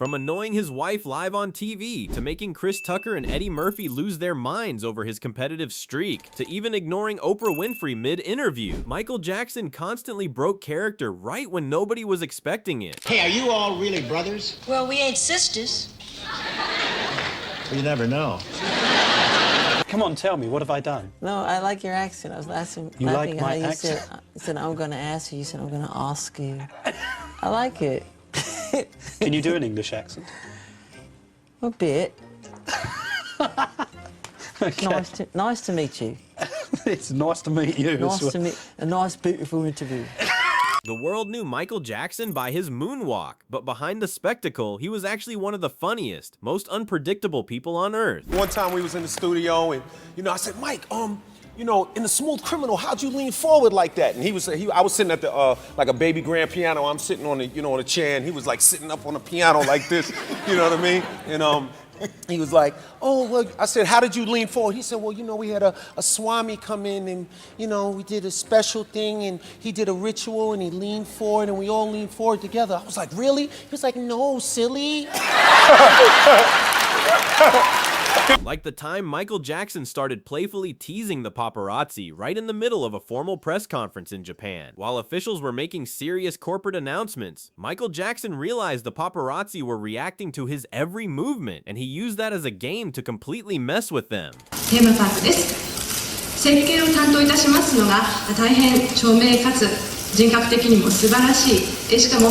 From annoying his wife live on TV, to making Chris Tucker and Eddie Murphy lose their minds over his competitive streak, to even ignoring Oprah Winfrey mid-interview, Michael Jackson constantly broke character right when nobody was expecting it. Hey, are you all really brothers? Well, we ain't sisters. You never know. Come on, tell me, what have I done? No, I like your accent. I was laughing like at my how you accent? said, I'm going to ask you. You said, I'm going to ask you. I like it. Can you do an English accent? A bit. Okay. Nice to meet you. It's nice to meet you. Nice to meet a nice, beautiful interview. The world knew Michael Jackson by his moonwalk, but behind the spectacle, he was actually one of the funniest, most unpredictable people on earth. One time we was in the studio and, I said, Mike, in The Smooth Criminal, how'd you lean forward like that? And I was sitting at the, like a baby grand piano. I'm sitting on the, on a chair, and he was like sitting up on the piano like this, you know what I mean? And he was like, oh, well, I said, how did you lean forward? He said, well, we had a Swami come in and, we did a special thing and he did a ritual and he leaned forward and we all leaned forward together. I was like, really? He was like, no, silly. Like the time Michael Jackson started playfully teasing the paparazzi right in the middle of a formal press conference in Japan. While officials were making serious corporate announcements, Michael Jackson realized the paparazzi were reacting to his every movement, and he used that as a game to completely mess with them. テーマパークです。設計を担当いたしますのが大変著名かつ人格的にも素晴らしい、しかも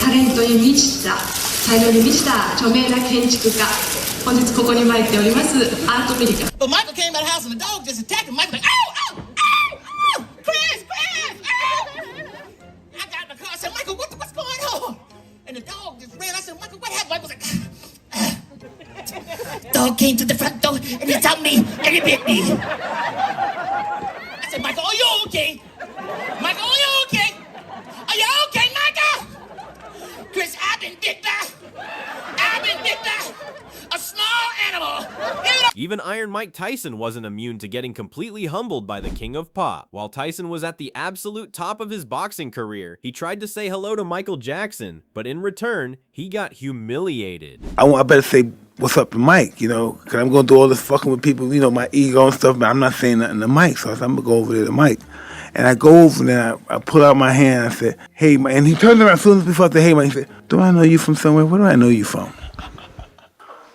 タレントに満ちた、才能に満ちた著名な建築家。本日ここに参っておりますアートミリカ。But Michael came out of the house and the dog just attacked him. Michael like, oh, Chris, I got in the car. I said, Michael, what's going on? And the dog just ran. I said, Michael, what happened? Michael was like, dog came to the front door and he jumped me and he bit me. I said, Michael, are you okay? Michael, are you okay? Are you okay, Michael? Chris, I've been bit by. A small animal. Even Iron Mike Tyson wasn't immune to getting completely humbled by the king of pop. While Tyson was at the absolute top of his boxing career, he tried to say hello to Michael Jackson, but in return, he got humiliated. I better say what's up to Mike, because I'm going to do all this fucking with people, my ego and stuff, but I'm not saying nothing to Mike, so I said, I'm going to go over there to Mike. And I go over there, I pull out my hand, I said, hey, Mike. And he turned around as soon as before I said, hey, Mike, he said, do I know you from somewhere? Where do I know you from?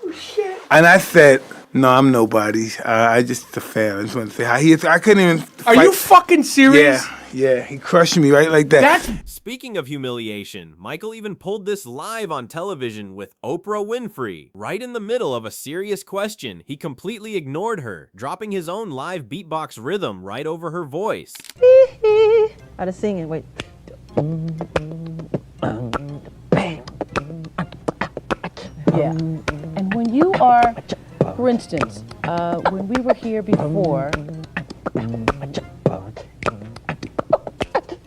Oh, shit. And I said, no, I'm nobody. I just a fan. I just want to say hi. I couldn't even fight. Are you fucking serious? Yeah, he crushed me right like that. Speaking of humiliation, Michael even pulled this live on television with Oprah Winfrey. Right in the middle of a serious question, he completely ignored her, dropping his own live beatbox rhythm right over her voice. I was singing, wait. Yeah. And when you are, for instance, when we were here before,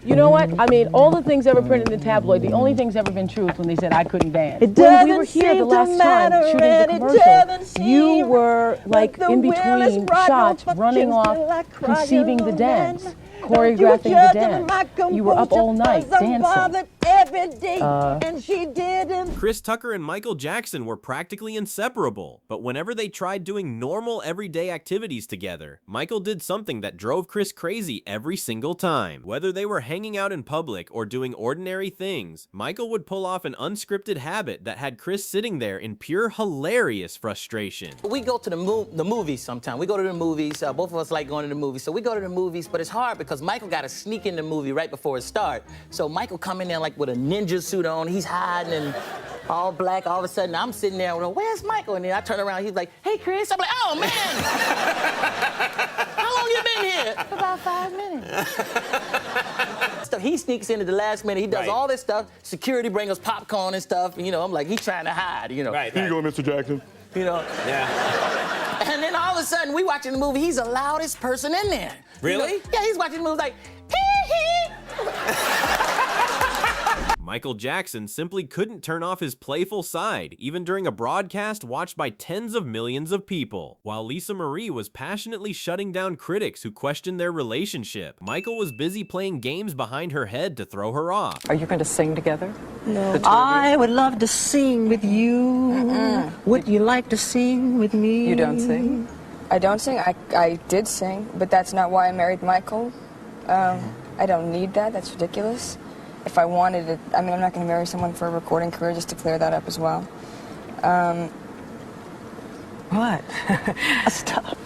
you know what? I mean, all the things ever printed in the tabloid, the only thing's ever been true is when they said I couldn't dance. When we were here the last time shooting the commercial, you were like in between shots, running off, conceiving the dance, choreographing the dance. You were up all night dancing. Chris Tucker and Michael Jackson were practically inseparable, but whenever they tried doing normal everyday activities together, Michael did something that drove Chris crazy every single time. Whether they were hanging out in public or doing ordinary things, Michael would pull off an unscripted habit that had Chris sitting there in pure hilarious frustration. We go to the movies sometimes. We go to the movies. Both of us like going to the movies. So we go to the movies, but it's hard because Michael got to sneak in the movie right before it starts. So Michael come in there like with a ninja suit on. He's hiding and all black. All of a sudden, I'm sitting there, where's Michael? And then I turn around, he's like, hey, Chris. I'm like, oh, man. How long you been here? About 5 minutes. He sneaks in at the last minute. He does all this stuff. Security bring us popcorn and stuff. And, I'm like, he's trying to hide, Right. Here you go, Mr. Jackson. Yeah. And then all of a sudden, we watching the movie. He's the loudest person in there. Really? Yeah, he's watching the movie like, hee hee. Michael Jackson simply couldn't turn off his playful side, even during a broadcast watched by tens of millions of people. While Lisa Marie was passionately shutting down critics who questioned their relationship, Michael was busy playing games behind her head to throw her off. Are you going to sing together? No. I would love to sing with you. Would you like to sing with me? You don't sing? I don't sing. I did sing, but that's not why I married Michael. I don't need that. That's ridiculous. If I wanted it, I mean, I'm not going to marry someone for a recording career, just to clear that up as well. What? Stop.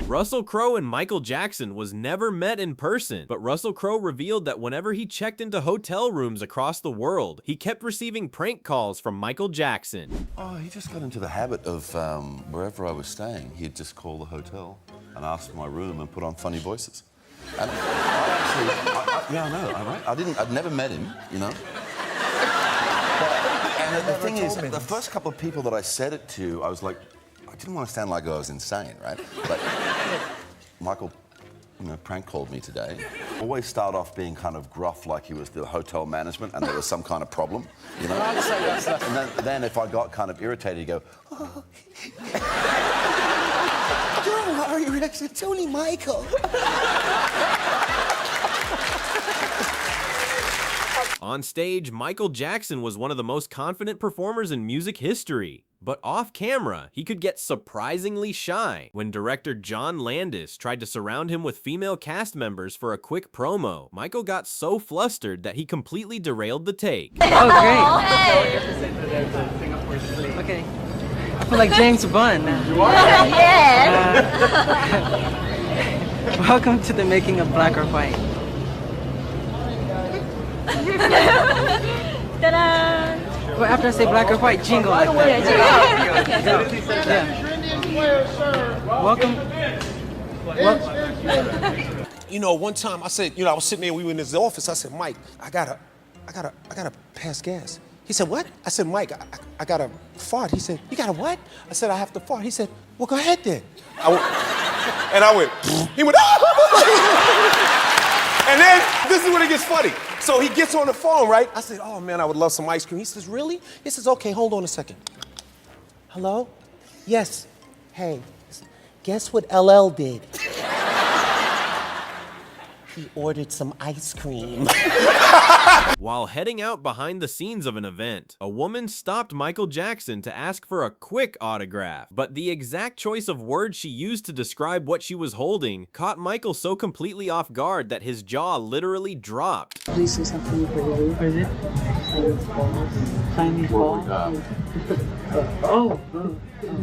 Russell Crowe and Michael Jackson was never met in person, but Russell Crowe revealed that whenever he checked into hotel rooms across the world, he kept receiving prank calls from Michael Jackson. Oh, he just got into the habit of wherever I was staying, he'd just call the hotel and ask for my room and put on funny voices. And I'd never met him, you know. And the thing is, the first couple of people that I said it to, I was like, I didn't want to sound like I was insane, right? But Michael, you know, prank called me today. Always start off being kind of gruff, like he was the hotel management and there was some kind of problem, you know? And then if I got kind of irritated, he'd go, oh. Don't worry, Rex, it's only Michael. On stage, Michael Jackson was one of the most confident performers in music history. But off camera, he could get surprisingly shy. When director John Landis tried to surround him with female cast members for a quick promo, Michael got so flustered that he completely derailed the take. Oh, great. Okay. I feel like James Bond now. You are? Yes. Welcome to the making of Black or White. Ta-da! Well, after I say black or white, jingle like that. Yeah. Welcome. You know, one time I said, you know, I was sitting there, we were in his office. I said, Mike, I gotta pass gas. He said, what? I said, Mike, I gotta fart. He said, you gotta what? I said, I have to fart. He said, well, go ahead then. I went, he went, and then this is when it gets funny. So he gets on the phone, right? I said, oh man, I would love some ice cream. He says, really? He says, okay, hold on a second. Hello? Yes. Hey, guess what LL did? He ordered some ice cream. While heading out behind the scenes of an event, a woman stopped Michael Jackson to ask for a quick autograph. But the exact choice of words she used to describe what she was holding caught Michael so completely off guard that his jaw literally dropped. Please say something for you. What is it? Siamese ball. Oh. Oh,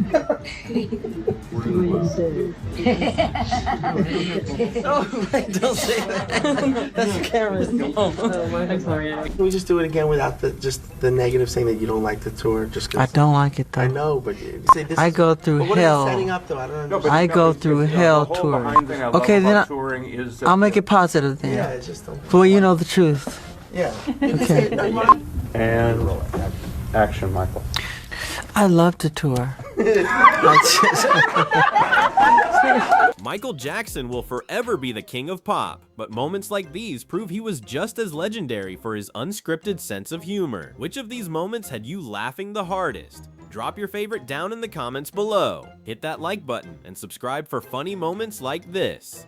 don't say that. That's the camera's going. I'm sorry. Can we just do it again without the negative saying that you don't like the tour? Just I don't like it though. I know, but say this. I go through hell. What are you setting up though? I don't understand. I go through hell touring. Okay, then I'll make it positive then. Yeah, it's just. Well, you know the truth. Yeah. Okay. And action, Michael. I love to tour. Michael Jackson will forever be the king of pop, but moments like these prove he was just as legendary for his unscripted sense of humor. Which of these moments had you laughing the hardest? Drop your favorite down in the comments below. Hit that like button and subscribe for funny moments like this.